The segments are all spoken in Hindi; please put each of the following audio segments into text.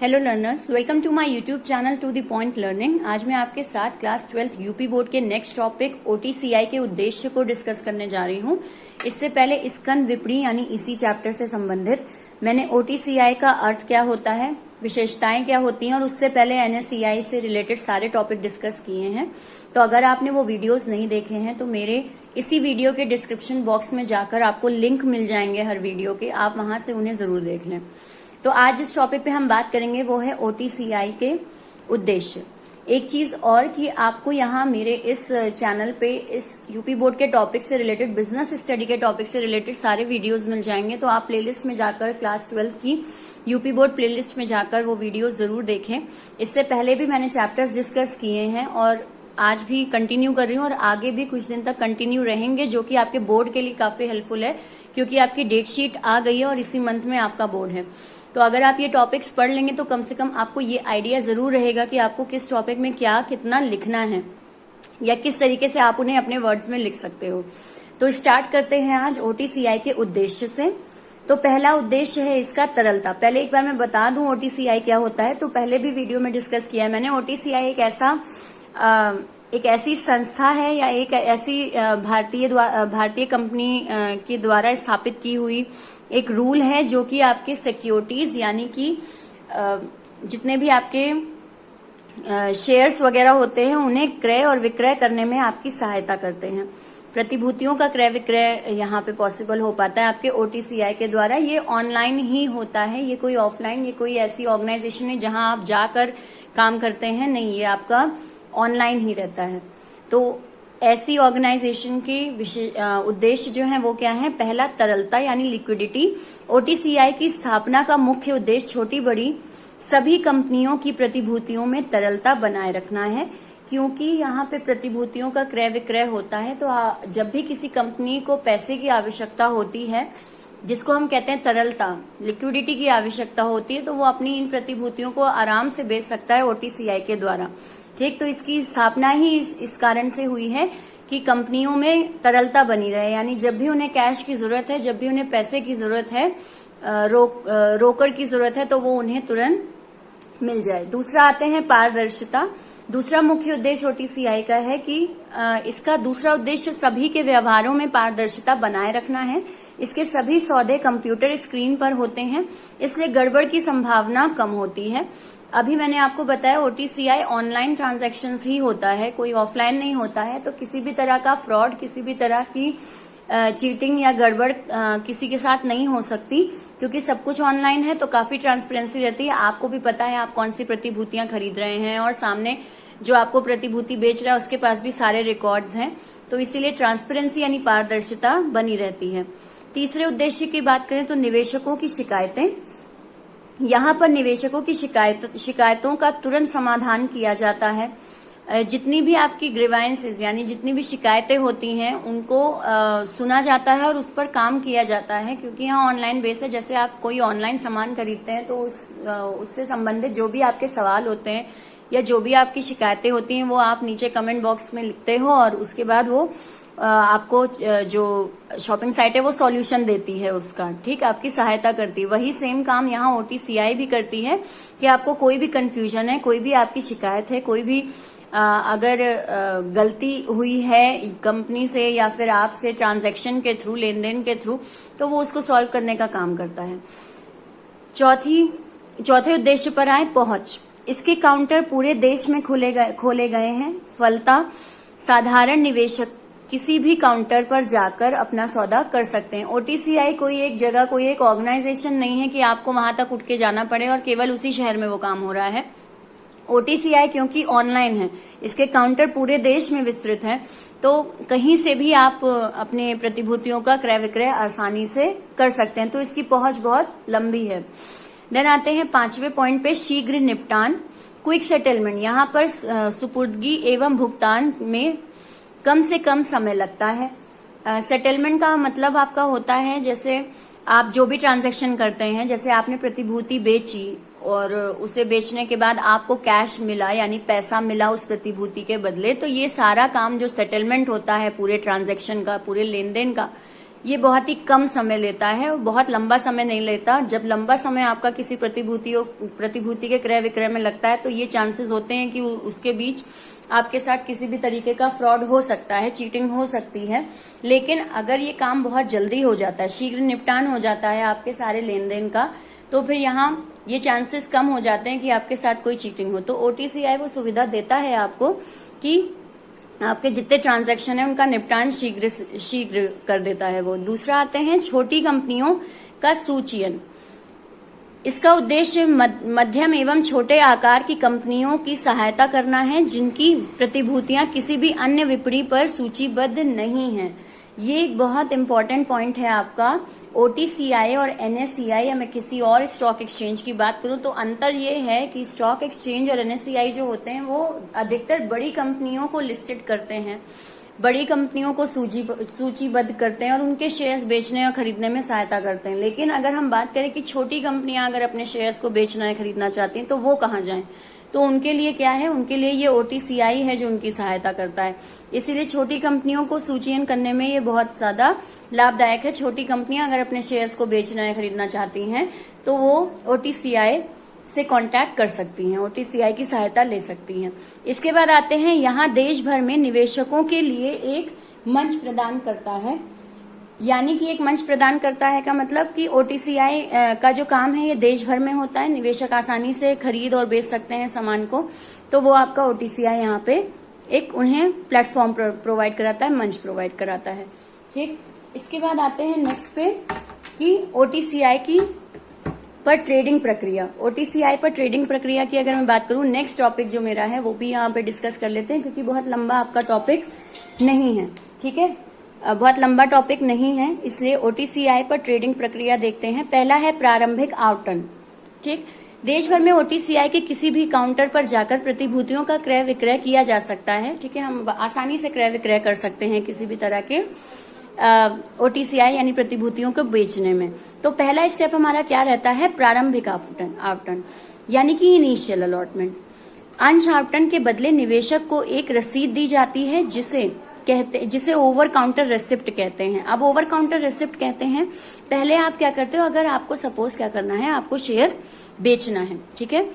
Hello learners, welcome to my YouTube channel to the point learning. आज मैं आपके साथ क्लास 12th यूपी बोर्ड के नेक्स्ट टॉपिक ओटीसीआई के उद्देश्य को डिस्कस करने जा रही हूँ। इससे पहले स्कंद विपणी यानी इसी चैप्टर से संबंधित मैंने ओटीसीआई का अर्थ क्या होता है, विशेषताएं क्या होती हैं और उससे पहले एनएससीआई से रिलेटेड सारे टॉपिक डिस्कस किए हैं। तो अगर आपने वो वीडियोस नहीं देखे हैं तो मेरे इसी वीडियो के डिस्क्रिप्शन बॉक्स में जाकर आपको लिंक मिल जाएंगे हर वीडियो के, आप वहां से उन्हें जरूर देख लें। तो आज जिस टॉपिक पे हम बात करेंगे वो है ओटीसीआई के उद्देश्य। एक चीज और कि आपको यहाँ मेरे इस चैनल पे इस यूपी बोर्ड के टॉपिक से रिलेटेड, बिजनेस स्टडी के टॉपिक से रिलेटेड सारे वीडियोस मिल जाएंगे। तो आप प्लेलिस्ट में जाकर क्लास 12 की यूपी बोर्ड प्लेलिस्ट में जाकर वो वीडियो जरूर देखें। इससे पहले भी मैंने चैप्टर्स डिस्कस किए हैं और आज भी कंटिन्यू कर रही हूँ और आगे भी कुछ दिन तक कंटिन्यू रहेंगे, जो कि आपके बोर्ड के लिए काफी हेल्पफुल है क्योंकि आपकी डेट शीट आ गई है और इसी मंथ में आपका बोर्ड है। तो अगर आप ये टॉपिक्स पढ़ लेंगे तो कम से कम आपको ये आइडिया जरूर रहेगा कि आपको किस टॉपिक में क्या कितना लिखना है या किस तरीके से आप उन्हें अपने वर्ड्स में लिख सकते हो। तो स्टार्ट करते हैं आज ओटीसीआई के उद्देश्य से। तो पहला उद्देश्य है इसका तरलता। पहले एक बार मैं बता दूं ओटीसीआई क्या होता है। तो पहले भी वीडियो में डिस्कस किया है मैंने। ओटीसीआई एक ऐसी संस्था है या एक ऐसी भारतीय कंपनी के द्वारा स्थापित की हुई एक रूल है जो कि आपके सिक्योरिटीज यानी कि जितने भी आपके शेयर्स वगैरह होते हैं उन्हें क्रय और विक्रय करने में आपकी सहायता करते हैं। प्रतिभूतियों का क्रय विक्रय यहाँ पे पॉसिबल हो पाता है आपके ओटीसीआई के द्वारा। ये ऑनलाइन ही होता है, ये कोई ऑफलाइन, ये कोई ऐसी ऑर्गेनाइजेशन है जहां आप जाकर काम करते हैं, नहीं, ये आपका ऑनलाइन ही रहता है। तो ऐसी ऑर्गेनाइजेशन के उद्देश्य जो है वो क्या है? पहला, तरलता यानी लिक्विडिटी। ओटीसीआई की स्थापना का मुख्य उद्देश्य छोटी बड़ी सभी कंपनियों की प्रतिभूतियों में तरलता बनाए रखना है, क्योंकि यहाँ पे प्रतिभूतियों का क्रय विक्रय होता है। तो जब भी किसी कंपनी को पैसे की आवश्यकता होती है, जिसको हम कहते हैं तरलता, लिक्विडिटी की आवश्यकता होती है, तो वो अपनी इन प्रतिभूतियों को आराम से बेच सकता है ओटीसीआई के द्वारा। ठीक, तो इसकी स्थापना ही इस कारण से हुई है कि कंपनियों में तरलता बनी रहे, यानी जब भी उन्हें कैश की जरूरत है, जब भी उन्हें पैसे की जरूरत है, रोकड़ की जरूरत है, तो वो उन्हें तुरंत मिल जाए। दूसरा आते हैं पारदर्शिता। दूसरा मुख्य उद्देश्य ओटीसीआई का है कि इसका दूसरा उद्देश्य सभी के व्यवहारों में पारदर्शिता बनाए रखना है। इसके सभी सौदे कंप्यूटर स्क्रीन पर होते हैं, इसलिए गड़बड़ की संभावना कम होती है। अभी मैंने आपको बताया ओटीसीआई ऑनलाइन ट्रांजैक्शंस ही होता है, कोई ऑफलाइन नहीं होता है। तो किसी भी तरह का फ्रॉड, किसी भी तरह की चीटिंग या गड़बड़ किसी के साथ नहीं हो सकती, क्योंकि सब कुछ ऑनलाइन है। तो काफी ट्रांसपेरेंसी रहती है, आपको भी पता है आप कौन सी प्रतिभूतियां खरीद रहे हैं और सामने जो आपको प्रतिभूति बेच रहा है उसके पास भी सारे रिकॉर्ड्स हैं। तो इसीलिए ट्रांसपेरेंसी यानी पारदर्शिता बनी रहती है। तीसरे उद्देश्य की बात करें तो निवेशकों की शिकायतें। यहाँ पर निवेशकों की शिकायतों का तुरंत समाधान किया जाता है। जितनी भी आपकी ग्रीवांसेस यानी जितनी भी शिकायतें होती हैं उनको सुना जाता है और उस पर काम किया जाता है, क्योंकि यहाँ ऑनलाइन बेस है। जैसे आप कोई ऑनलाइन सामान खरीदते हैं तो उससे संबंधित जो भी आपके सवाल होते हैं या जो भी आपकी शिकायतें होती हैं वो आप नीचे कमेंट बॉक्स में लिखते हो और उसके बाद वो आपको जो शॉपिंग साइट है वो सॉल्यूशन देती है उसका, ठीक, आपकी सहायता करती है। वही सेम काम यहाँ ओटीसीआई भी करती है कि आपको कोई भी कंफ्यूजन है, कोई भी आपकी शिकायत है, कोई भी अगर गलती हुई है कंपनी से या फिर आपसे ट्रांजैक्शन के थ्रू, लेन-देन के थ्रू, तो वो उसको सॉल्व करने का काम करता है। चौथे उद्देश्य पर आए, पहुंच। इसके काउंटर पूरे देश में खोले गए हैं। फलता साधारण निवेशक किसी भी काउंटर पर जाकर अपना सौदा कर सकते हैं। ओटीसीआई कोई एक जगह, कोई एक ऑर्गेनाइजेशन नहीं है कि आपको वहां तक उठ के जाना पड़े और केवल उसी शहर में वो काम हो रहा है। ओटीसीआई क्योंकि ऑनलाइन है, इसके काउंटर पूरे देश में विस्तृत है, तो कहीं से भी आप अपने प्रतिभूतियों का क्रय विक्रय आसानी से कर सकते हैं। तो इसकी पहुंच बहुत लंबी है। देन आते हैं पांचवें पॉइंट पे, शीघ्र निपटान, क्विक सेटलमेंट। यहाँ पर सुपुर्दगी एवं भुगतान में कम से कम समय लगता है। सेटलमेंट का मतलब आपका होता है, जैसे आप जो भी ट्रांजैक्शन करते हैं, जैसे आपने प्रतिभूति बेची और उसे बेचने के बाद आपको कैश मिला यानी पैसा मिला उस प्रतिभूति के बदले, तो ये सारा काम जो सेटलमेंट होता है पूरे ट्रांजैक्शन का, पूरे लेन देन का, ये बहुत ही कम समय लेता है और बहुत लंबा समय नहीं लेता। जब लंबा समय आपका किसी प्रतिभूति के क्रय विक्रय में लगता है तो ये चांसेस होते हैं कि उसके बीच आपके साथ किसी भी तरीके का फ्रॉड हो सकता है, चीटिंग हो सकती है। लेकिन अगर ये काम बहुत जल्दी हो जाता है, शीघ्र निपटान हो जाता है आपके सारे लेन देन का, तो फिर यहाँ ये चांसेस कम हो जाते हैं कि आपके साथ कोई चीटिंग हो। तो OTCI वो सुविधा देता है आपको कि आपके जितने ट्रांजैक्शन है उनका निपटान शीघ्र कर देता है वो। दूसरा आते हैं छोटी कंपनियों का सूचीयन। इसका उद्देश्य मध्यम एवं छोटे आकार की कंपनियों की सहायता करना है जिनकी प्रतिभूतियां किसी भी अन्य विपणी पर सूचीबद्ध नहीं हैं। ये एक बहुत इंपॉर्टेंट पॉइंट है आपका। OTCI और NSCI या मैं किसी और स्टॉक एक्सचेंज की बात करूं तो अंतर ये है कि स्टॉक एक्सचेंज और NSCI जो होते हैं वो अधिकतर बड़ी कंपनियों को लिस्टेड करते हैं, बड़ी कंपनियों को सूचीबद्ध करते हैं और उनके शेयर्स बेचने और खरीदने में सहायता करते हैं। लेकिन अगर हम बात करें कि छोटी कंपनियां अगर अपने शेयर्स को बेचना या खरीदना चाहती हैं तो वो कहाँ जाएं, तो उनके लिए क्या है, उनके लिए ये OTCI है जो उनकी सहायता करता है। इसीलिए छोटी कंपनियों को सूचीयन करने में ये बहुत ज्यादा लाभदायक है। छोटी कंपनियां अगर अपने शेयर्स को बेचना या खरीदना चाहती हैं तो वो OTCI से कांटेक्ट कर सकती हैं, OTCI की सहायता ले सकती हैं। इसके बाद आते हैं यहाँ देश भर में निवेशकों के लिए एक मंच प्रदान करता है। यानी कि एक मंच प्रदान करता है का मतलब कि OTCI का जो काम है ये देश भर में होता है। निवेशक आसानी से खरीद और बेच सकते हैं सामान को, तो वो आपका OTCI यहाँ पे एक उन्हें प्लेटफॉर्म प्रोवाइड कराता है, मंच प्रोवाइड कराता है। ठीक, इसके बाद आते हैं नेक्स्ट पे कि OTCI की पर ट्रेडिंग प्रक्रिया। OTCI पर ट्रेडिंग प्रक्रिया की अगर मैं बात करूं, नेक्स्ट टॉपिक जो मेरा है वो भी यहाँ पे डिस्कस कर लेते हैं क्योंकि बहुत लंबा आपका टॉपिक नहीं है। ठीक है, बहुत लंबा टॉपिक नहीं है, इसलिए OTCI पर ट्रेडिंग प्रक्रिया देखते हैं। पहला है प्रारंभिक आवंटन। ठीक, देश भर में OTCI के किसी भी काउंटर पर जाकर प्रतिभूतियों का क्रय विक्रय किया जा सकता है। ठीक है, हम आसानी से क्रय विक्रय कर सकते हैं किसी भी तरह के OTCI यानी प्रतिभूतियों को बेचने में। तो पहला स्टेप हमारा क्या रहता है, प्रारंभिक आवंटन यानी कि इनिशियल अलॉटमेंट। अंश आवंटन के बदले निवेशक को एक रसीद दी जाती है जिसे ओवर काउंटर रेसिप्ट कहते हैं। अब ओवर काउंटर रेसिप्ट कहते हैं, पहले आप क्या करते हो, अगर आपको सपोज क्या करना है, आपको शेयर बेचना है, ठीक है,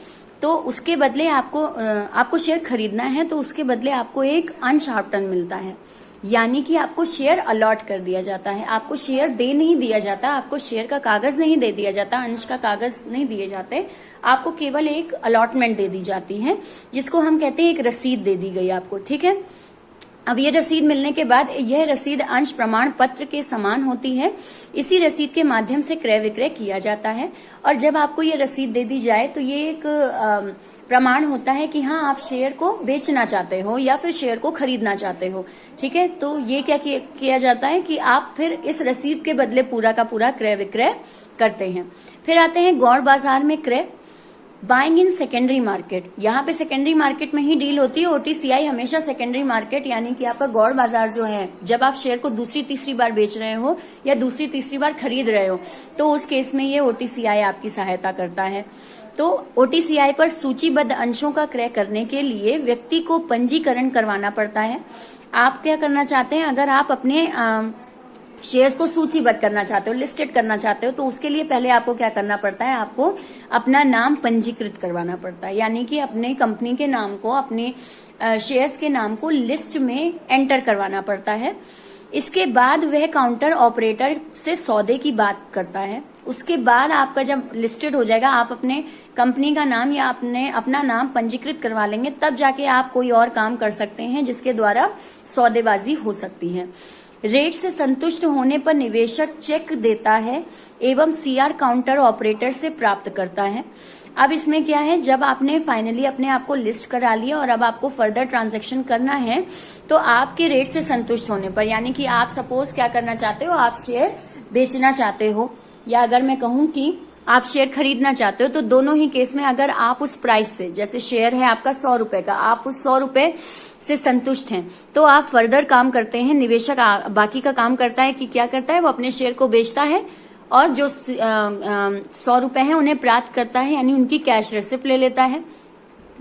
तो उसके बदले आपको शेयर खरीदना है, तो उसके बदले आपको एक अंश आवंटन मिलता है। यानी कि आपको शेयर अलॉट कर दिया जाता है, आपको शेयर दे नहीं दिया जाता, आपको शेयर का कागज नहीं दे दिया जाता, अंश का कागज नहीं दिए जाते, आपको केवल एक अलॉटमेंट दे दी जाती है जिसको हम कहते हैं एक रसीद दे दी गई आपको। ठीक है, अब ये रसीद मिलने के बाद यह रसीद अंश प्रमाण पत्र के समान होती है। इसी रसीद के माध्यम से क्रय विक्रय किया जाता है और जब आपको ये रसीद दे दी जाए तो ये एक प्रमाण होता है कि हाँ आप शेयर को बेचना चाहते हो या फिर शेयर को खरीदना चाहते हो। ठीक है, तो ये क्या किया जाता है कि आप फिर इस रसीद के बदले पूरा का पूरा क्रय विक्रय करते हैं। फिर आते हैं गौण बाजार में क्रय, बाइंग इन सेकेंडरी मार्केट। यहाँ पे सेकेंडरी मार्केट में ही डील होती है। OTCI हमेशा सेकेंडरी मार्केट यानी कि आपका गौण बाजार जो है, जब आप शेयर को दूसरी तीसरी बार बेच रहे हो या दूसरी तीसरी बार खरीद रहे हो तो उस केस में ये OTCI आपकी सहायता करता है। तो OTCI पर सूचीबद्ध अंशों का क्रय करने के लिए व्यक्ति को पंजीकरण करवाना पड़ता है। आप क्या करना चाहते हैं, अगर आप अपने शेयर्स को सूचीबद्ध करना चाहते हो, लिस्टेड करना चाहते हो, तो उसके लिए पहले आपको क्या करना पड़ता है, आपको अपना नाम पंजीकृत करवाना पड़ता है। यानी कि अपने कंपनी के नाम को, अपने शेयर्स के नाम को लिस्ट में एंटर करवाना पड़ता है। इसके बाद वह काउंटर ऑपरेटर से सौदे की बात करता है। उसके बाद आपका जब लिस्टेड हो जाएगा, आप अपने कंपनी का नाम या अपना नाम पंजीकृत करवा लेंगे, तब जाके आप कोई और काम कर सकते हैं जिसके द्वारा सौदेबाजी हो सकती है। रेट से संतुष्ट होने पर निवेशक चेक देता है एवं CR काउंटर ऑपरेटर से प्राप्त करता है। अब इसमें क्या है, जब आपने फाइनली अपने आप को लिस्ट करा लिया और अब आपको फर्दर ट्रांजैक्शन करना है, तो आपके रेट से संतुष्ट होने पर, यानी कि आप सपोज क्या करना चाहते हो, आप शेयर बेचना चाहते हो या अगर मैं कहूं कि आप शेयर खरीदना चाहते हो, तो दोनों ही केस में अगर आप उस प्राइस से, जैसे शेयर है आपका 100 रुपए का, आप उस 100 रुपए से संतुष्ट हैं, तो आप फर्दर काम करते हैं। निवेशक बाकी का काम करता है कि क्या करता है, वो अपने शेयर को बेचता है और जो 100 रुपए हैं उन्हें प्राप्त करता है, यानी उनकी कैश रेसिप्ट ले लेता है।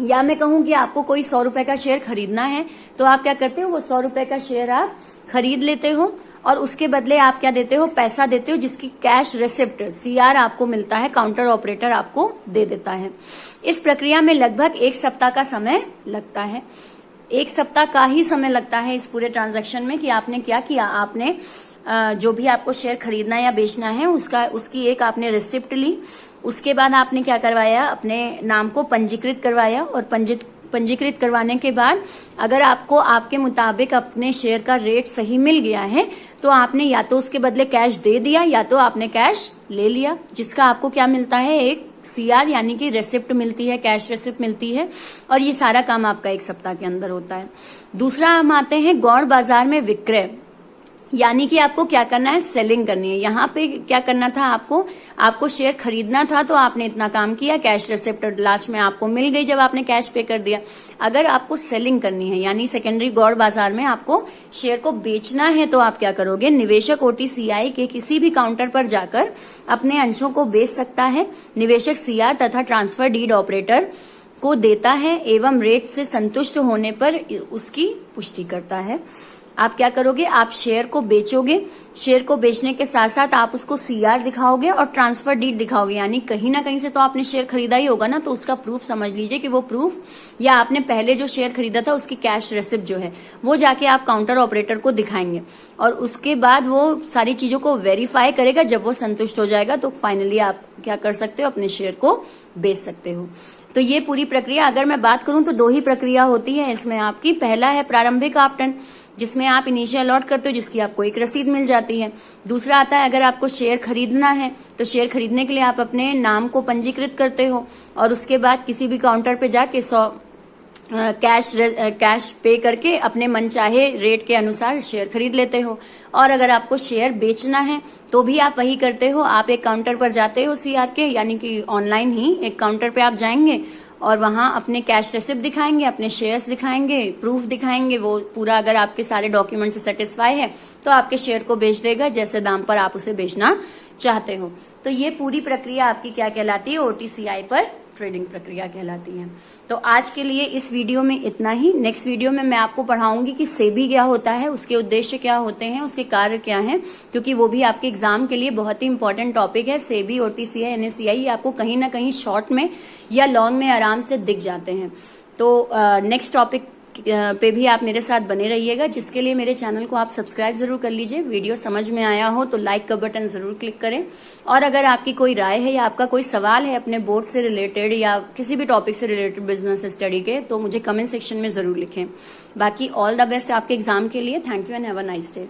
या मैं कहूं कि आपको कोई 100 रुपए का शेयर खरीदना है, तो आप क्या करते हो, वो 100 रुपए का शेयर आप खरीद लेते हो और उसके बदले आप क्या देते हो, पैसा देते हो, जिसकी कैश रिसिप्ट CR आपको मिलता है, काउंटर ऑपरेटर आपको दे देता है। इस प्रक्रिया में लगभग 1 सप्ताह का समय लगता है। 1 सप्ताह का ही समय लगता है इस पूरे ट्रांजैक्शन में कि आपने क्या किया, आपने जो भी आपको शेयर खरीदना या बेचना है उसकी एक आपने रिसिप्ट ली, उसके बाद आपने क्या करवाया, अपने नाम को पंजीकृत करवाया, और पंजीकृत करवाने के बाद अगर आपको आपके मुताबिक अपने शेयर का रेट सही मिल गया है तो आपने या तो उसके बदले कैश दे दिया या तो आपने कैश ले लिया, जिसका आपको क्या मिलता है, एक CR यानी कि रेसिप्ट मिलती है, कैश रेसिप्ट मिलती है। और ये सारा काम आपका 1 सप्ताह के अंदर होता है। दूसरा हम आते हैं गौड़ बाजार में विक्रय, यानी कि आपको क्या करना है, सेलिंग करनी है। यहाँ पे क्या करना था, आपको शेयर खरीदना था तो आपने इतना काम किया, कैश रिसिप्ट लास्ट में आपको मिल गई जब आपने कैश पे कर दिया। अगर आपको सेलिंग करनी है यानी सेकेंडरी गौड़ बाजार में आपको शेयर को बेचना है तो आप क्या करोगे, निवेशक OTCI के किसी भी काउंटर पर जाकर अपने अंशों को बेच सकता है। निवेशक CR तथा ट्रांसफर डीड ऑपरेटर को देता है एवं रेट से संतुष्ट होने पर उसकी पुष्टि करता है। आप क्या करोगे, आप शेयर को बेचोगे, शेयर को बेचने के साथ साथ आप उसको CR दिखाओगे और ट्रांसफर डीड दिखाओगे, यानी कहीं ना कहीं से तो आपने शेयर खरीदा ही होगा ना, तो उसका प्रूफ समझ लीजिए कि वो प्रूफ या आपने पहले जो शेयर खरीदा था उसकी कैश रिसिप्ट जो है वो जाके आप काउंटर ऑपरेटर को दिखाएंगे और उसके बाद वो सारी चीजों को वेरीफाई करेगा। जब वो संतुष्ट हो जाएगा तो फाइनली आप क्या कर सकते हो, अपने शेयर को बेच सकते हो। तो ये पूरी प्रक्रिया, अगर मैं बात करूं तो 2 ही प्रक्रिया होती है इसमें आपकी। पहला है प्रारंभिक आवंटन, जिसमें आप इनिशियल अलॉट करते हो, जिसकी आपको एक रसीद मिल जाती है। दूसरा आता है अगर आपको शेयर खरीदना है तो शेयर खरीदने के लिए आप अपने नाम को पंजीकृत करते हो और उसके बाद किसी भी काउंटर पे जाके कैश पे करके अपने मनचाहे रेट के अनुसार शेयर खरीद लेते हो। और अगर आपको शेयर बेचना है तो भी आप वही करते हो, आप एक काउंटर पर जाते हो CR के, यानी कि ऑनलाइन ही एक काउंटर पे आप जाएंगे और वहां अपने कैश रिसिप्ट दिखाएंगे, अपने शेयर्स दिखाएंगे, प्रूफ दिखाएंगे, वो पूरा अगर आपके सारे डॉक्यूमेंट से सेटिस्फाई है तो आपके शेयर को बेच देगा जैसे दाम पर आप उसे बेचना चाहते हो। तो ये पूरी प्रक्रिया आपकी क्या कहलाती है, OTCI पर ट्रेडिंग प्रक्रिया कहलाती है। तो आज के लिए इस वीडियो में इतना ही। नेक्स्ट वीडियो में मैं आपको पढ़ाऊंगी कि सेबी क्या होता है, उसके उद्देश्य क्या होते हैं, उसके कार्य क्या हैं, क्योंकि वो भी आपके एग्जाम के लिए बहुत ही इंपॉर्टेंट टॉपिक है। सेबी, OTCI, NSCI आपको कहीं ना कहीं शॉर्ट में या लॉन्ग में आराम से दिख जाते हैं। तो नेक्स्ट टॉपिक पे भी आप मेरे साथ बने रहिएगा, जिसके लिए मेरे चैनल को आप सब्सक्राइब जरूर कर लीजिए। वीडियो समझ में आया हो तो लाइक का बटन जरूर क्लिक करें, और अगर आपकी कोई राय है या आपका कोई सवाल है अपने बोर्ड से रिलेटेड या किसी भी टॉपिक से रिलेटेड बिजनेस स्टडी के, तो मुझे कमेंट सेक्शन में जरूर लिखें। बाकी ऑल द बेस्ट आपके एग्जाम के लिए। Thank you and have a nice day.